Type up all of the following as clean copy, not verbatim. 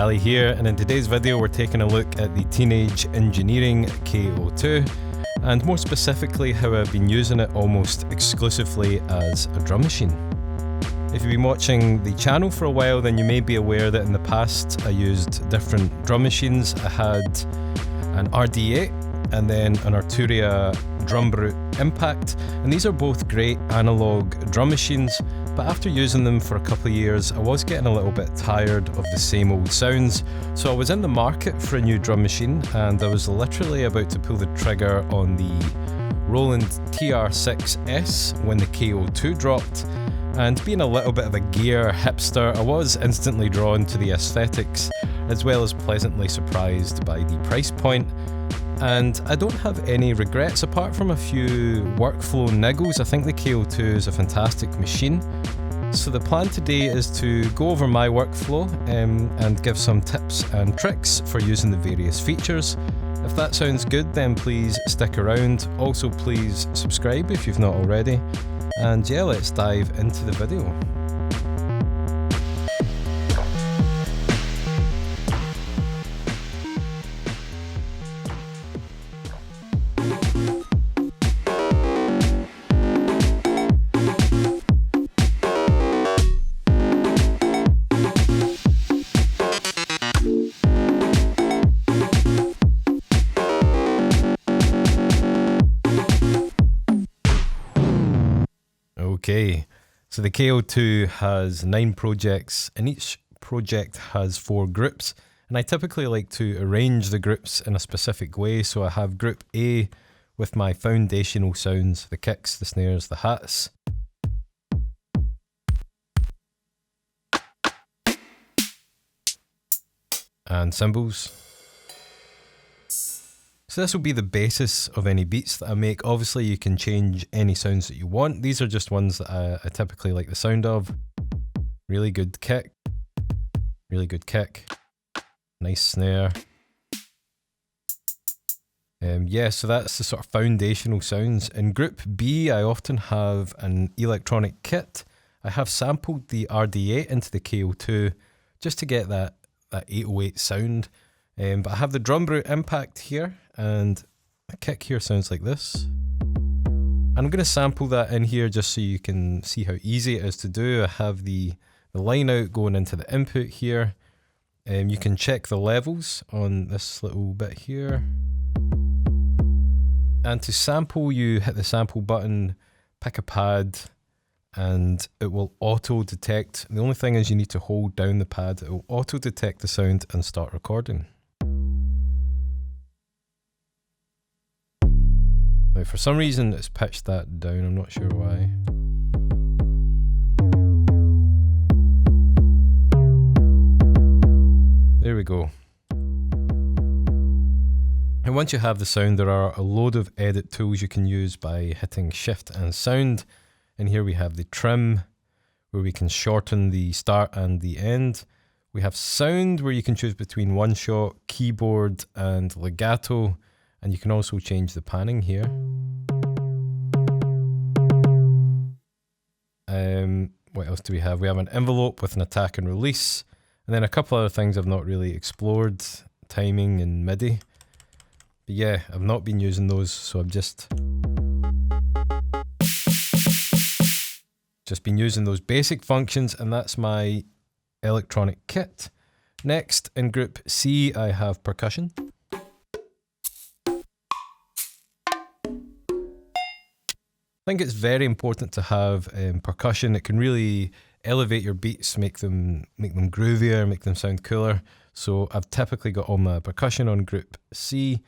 Ali here, and in today's video we're taking a look at the Teenage Engineering KO2, and more specifically how I've been using it almost exclusively as a drum machine. If you've been watching the channel for a while, then you may be aware that in the past I used different drum machines. I had an RD8 and then an Arturia Drum Brute Impact, and these are both great analog drum machines, but after using them for a couple of years I was getting a little bit tired of the same old sounds, so I was in the market for a new drum machine and I was literally about to pull the trigger on the Roland TR6S when the KO2 dropped, and being a little bit of a gear hipster, I was instantly drawn to the aesthetics as well as pleasantly surprised by the price point. And I don't have any regrets apart from a few workflow niggles. I think the KO2 is a fantastic machine. So the plan today is to go over my workflow and give some tips and tricks for using the various features. If that sounds good, then please stick around. Also, please subscribe if you've not already. And yeah, let's dive into the video. Okay, so the KO2 has 9 projects and each project has 4 groups, and I typically like to arrange the groups in a specific way. So I have group A with my foundational sounds, the kicks, the snares, the hats. And cymbals. So this will be the basis of any beats that I make. Obviously you can change any sounds that you want. These are just ones that I typically like the sound of. Really good kick. Really good kick. Nice snare. Yeah, so that's the sort of foundational sounds. In group B, I often have an electronic kit. I have sampled the RD8 into the KO2 just to get that 808 sound. But I have the Drum Brute Impact here, and the kick here sounds like this. And I'm going to sample that in here just so you can see how easy it is to do. I have the line out going into the input here. You can check the levels on this little bit here. And to sample, you hit the sample button, pick a pad, and it will auto detect. The only thing is you need to hold down the pad. It will auto detect the sound and start recording. Now for some reason it's pitched that down, I'm not sure why. There we go. And once you have the sound, there are a load of edit tools you can use by hitting Shift and Sound. And here we have the trim, where we can shorten the start and the end. We have sound, where you can choose between one shot, keyboard, and legato. And you can also change the panning here. What else do we have? We have an envelope with an attack and release. And then a couple other things I've not really explored. Timing and MIDI. But yeah, I've not been using those, so I've just been using those basic functions, and that's my electronic kit. Next, in group C, I have percussion. I think it's very important to have percussion. It can really elevate your beats, make them groovier, make them sound cooler. So I've typically got all my percussion on group C.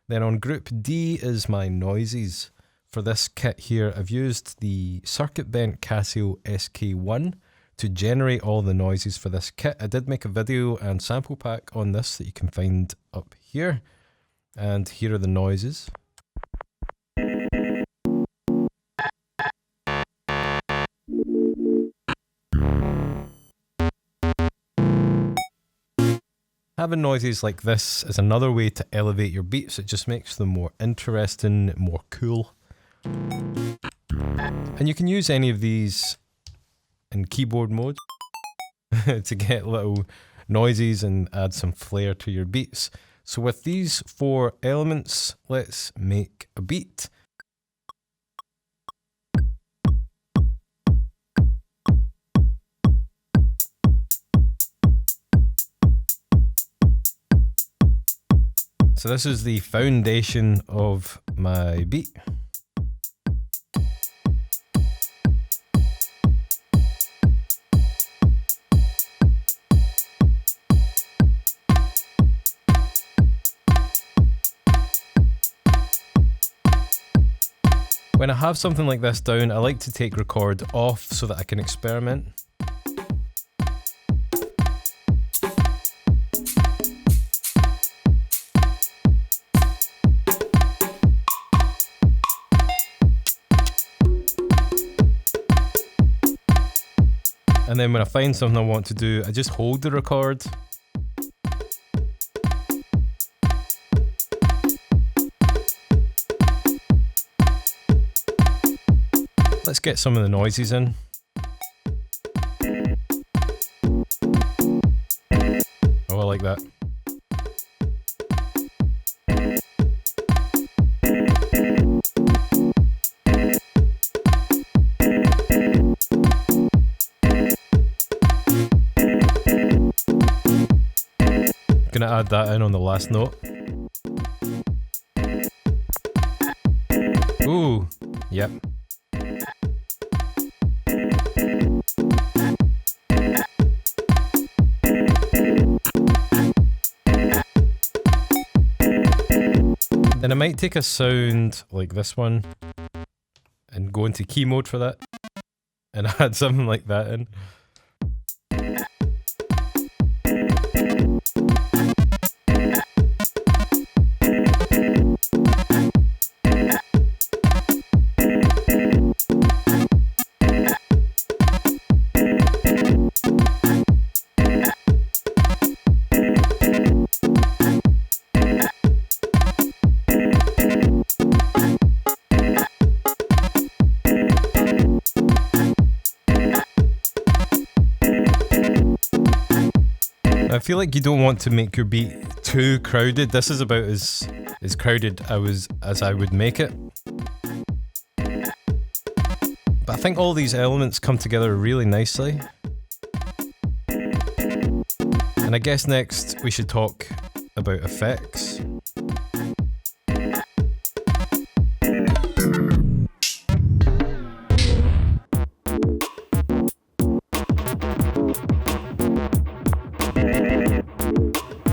Then on group D is my noises. For this kit here, I've used the circuit bent Casio SK1 to generate all the noises for this kit. I did make a video and sample pack on this that you can find up here. And here are the noises. Having noises like this is another way to elevate your beats. It just makes them more interesting, more cool. And you can use any of these in keyboard mode to get little noises and add some flair to your beats. So with these 4 elements, let's make a beat. So this is the foundation of my beat. When I have something like this down, I like to take record off so that I can experiment. And then when I find something I want to do, I just hold the record. Let's get some of the noises in. Oh, I like that. Gonna add that in on the last note. Ooh, yep. Then I might take a sound like this one and go into key mode for that and add something like that in. I feel like you don't want to make your beat too crowded. This is about as crowded as I would make it. But I think all these elements come together really nicely. And I guess next we should talk about effects.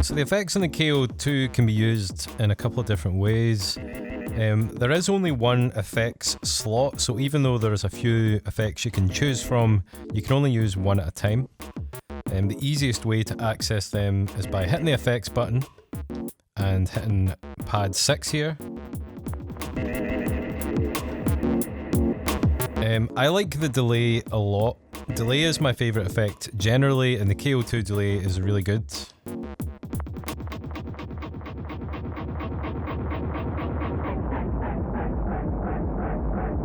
So the effects in the KO2 can be used in a couple of different ways. There is only one effects slot, so even though there's a few effects you can choose from, you can only use one at a time. The easiest way to access them is by hitting the effects button and hitting pad 6 here. I like the delay a lot. Delay is my favourite effect generally, and the KO2 delay is really good.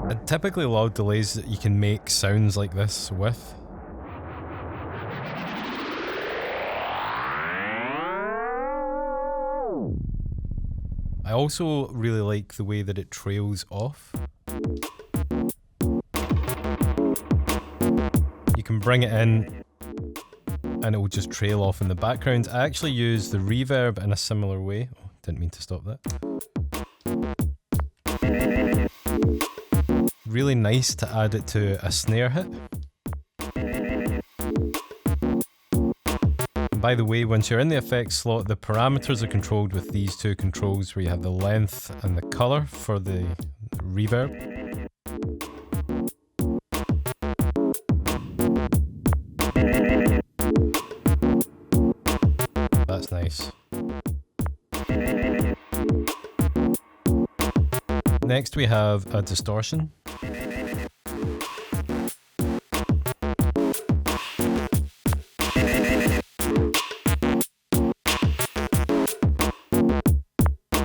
I typically love delays that you can make sounds like this with. I also really like the way that it trails off. You can bring it in and it will just trail off in the background. I actually use the reverb in a similar way. Oh, didn't mean to stop that. Really nice to add it to a snare hit. And by the way, once you're in the effects slot, the parameters are controlled with these two controls where you have the length and the color for the reverb. That's nice. Next we have a distortion.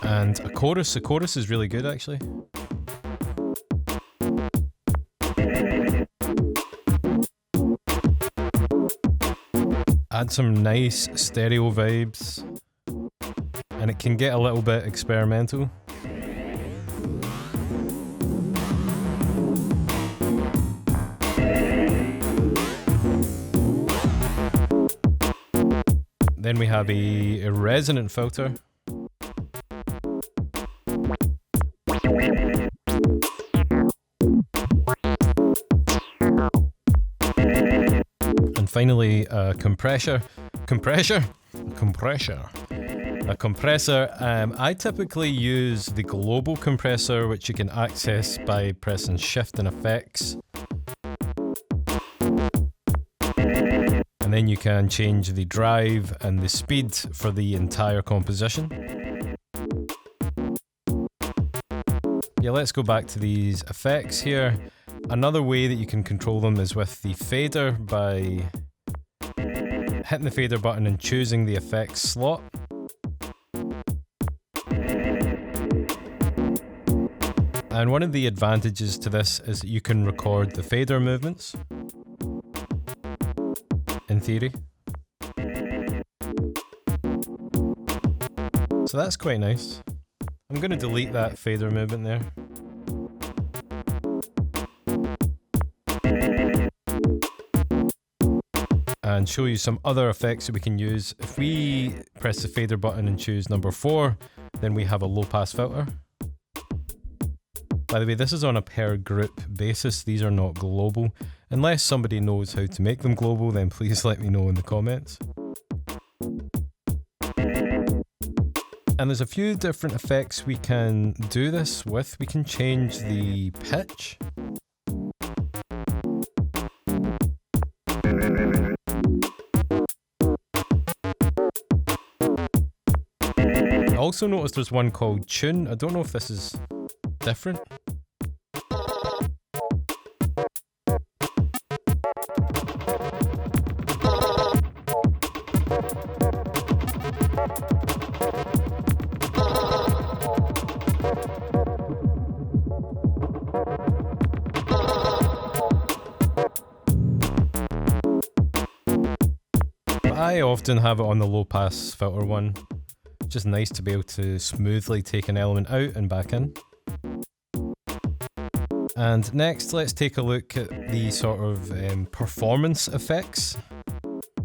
And a chorus. The chorus is really good actually. add some nice stereo vibes, and it can get a little bit experimental. Then we have a resonant filter. And finally, a compressor. A compressor. I typically use the global compressor, which you can access by pressing Shift and Effects. And then you can change the drive and the speed for the entire composition. Yeah, let's go back to these effects here. Another way that you can control them is with the fader by hitting the fader button and choosing the effects slot. And one of the advantages to this is that you can record the fader movements. In theory. So that's quite nice. I'm going to delete that fader movement there. And show you some other effects that we can use. If we press the fader button and choose number 4, then we have a low pass filter. By the way, this is on a per group basis, these are not global. Unless somebody knows how to make them global, then please let me know in the comments. And there's a few different effects we can do this with. We can change the pitch. I also noticed there's one called Tune. I don't know if this is different. I often have it on the low pass filter one. Just nice to be able to smoothly take an element out and back in. And next, let's take a look at the sort of performance effects.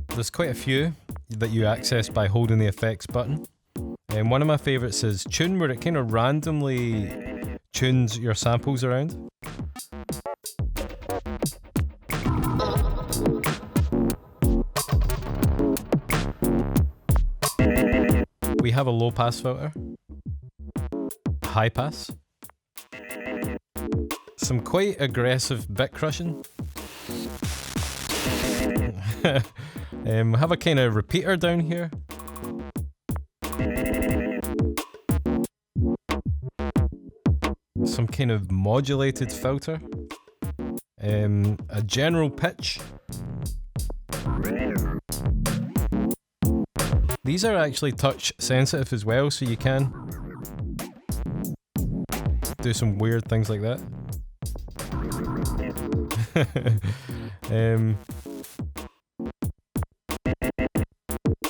There's quite a few that you access by holding the effects button. And one of my favorites is Tune, where it kind of randomly tunes your samples around. We have a low pass filter, high pass, some quite aggressive bit crushing. We have a kind of repeater down here. Some kind of modulated filter. A general pitch. These are actually touch sensitive as well, so you can do some weird things like that.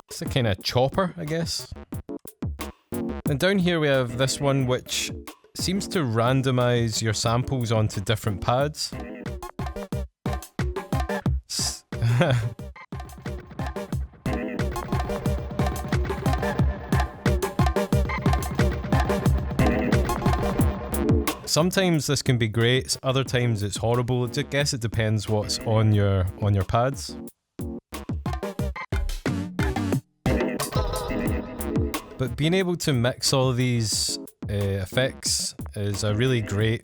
It's a kind of chopper, I guess. And down here we have this one which seems to randomize your samples onto different pads. Sometimes this can be great, other times it's horrible. I guess it depends what's on your pads. But being able to mix all of these effects is a really great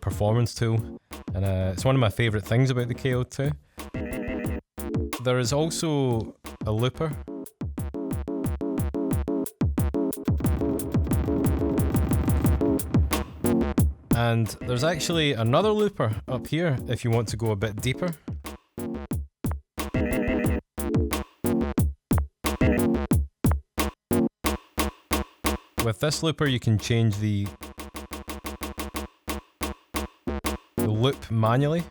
performance tool, and it's one of my favourite things about the KO2. There is also a looper. And there's actually another looper up here if you want to go a bit deeper. With this looper you can change the loop manually.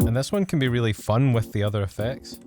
And this one can be really fun with the other effects.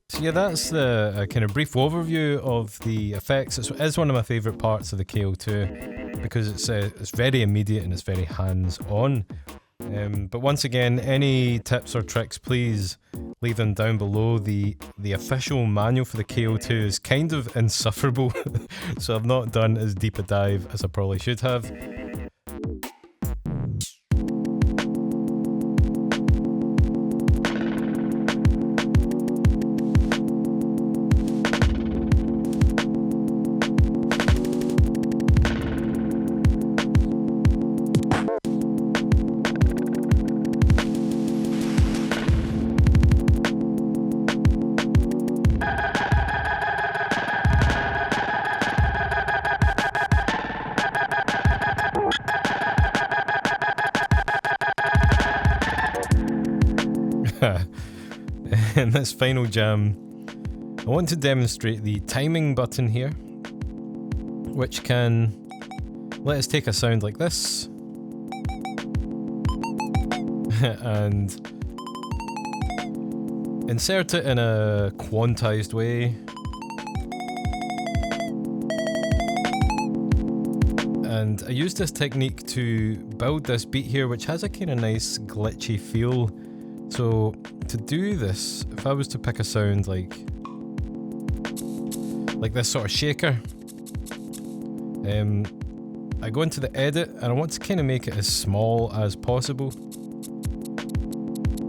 So yeah, that's the kind of brief overview of the effects. It is one of my favourite parts of the KO2 because it's very immediate and it's very hands-on. But once again, any tips or tricks, please leave them down below. The official manual for the KO2 is kind of insufferable, so I've not done as deep a dive as I probably should have. In this final jam, I want to demonstrate the timing button here, which can let us take a sound like this and insert it in a quantized way. And I used this technique to build this beat here, which has a kind of nice glitchy feel. So to do this, if I was to pick a sound like this sort of shaker, I go into the edit and I want to kind of make it as small as possible.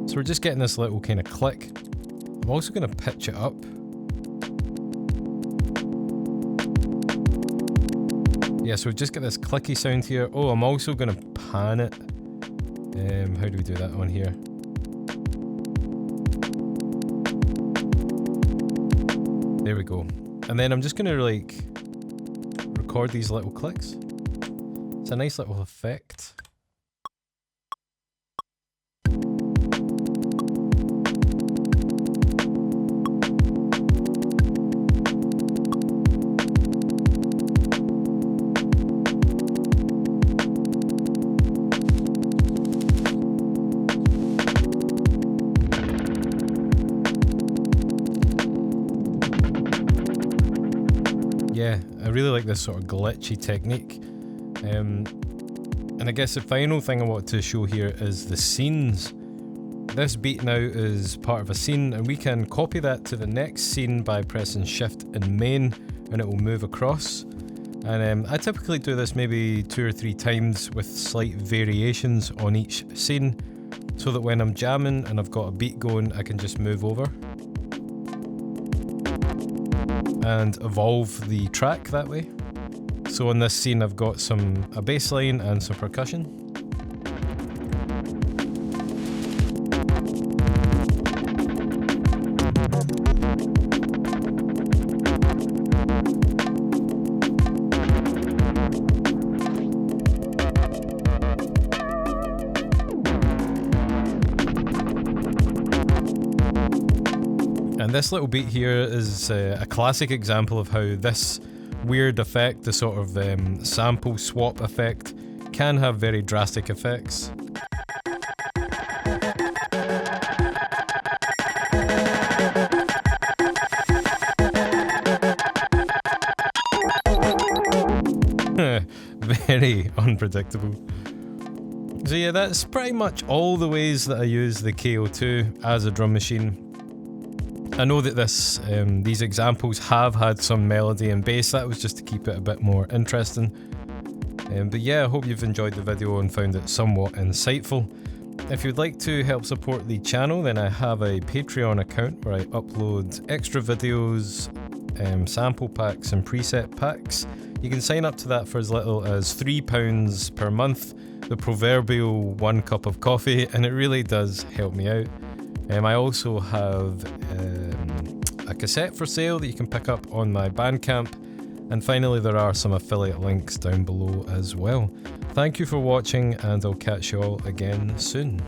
So we're just getting this little kind of click. I'm also going to pitch it up. Yeah, so we just get this clicky sound here. Oh, I'm also going to pan it. How do we do that on here? There we go. And then I'm just going to like record these little clicks. It's a nice little effect. Yeah, I really like this sort of glitchy technique. And I guess the final thing I want to show here is the scenes. This beat now is part of a scene, and we can copy that to the next scene by pressing Shift and Main, and it will move across. And I typically do this maybe 2 or 3 times with slight variations on each scene, so that when I'm jamming and I've got a beat going, I can just move over and evolve the track that way. So in this scene I've got a bass line and some percussion. And this little beat here is a classic example of how this weird effect, the sort of sample swap effect, can have very drastic effects. Very unpredictable. So yeah, that's pretty much all the ways that I use the KO2 as a drum machine. I know that these examples have had some melody and bass. That was just to keep it a bit more interesting. But yeah, I hope you've enjoyed the video and found it somewhat insightful. If you'd like to help support the channel, then I have a Patreon account where I upload extra videos, sample packs and preset packs. You can sign up to that for as little as £3 per month, the proverbial 1 cup of coffee, and it really does help me out. I also have a cassette for sale that you can pick up on my Bandcamp, and finally there are some affiliate links down below as well. Thank you for watching, and I'll catch you all again soon.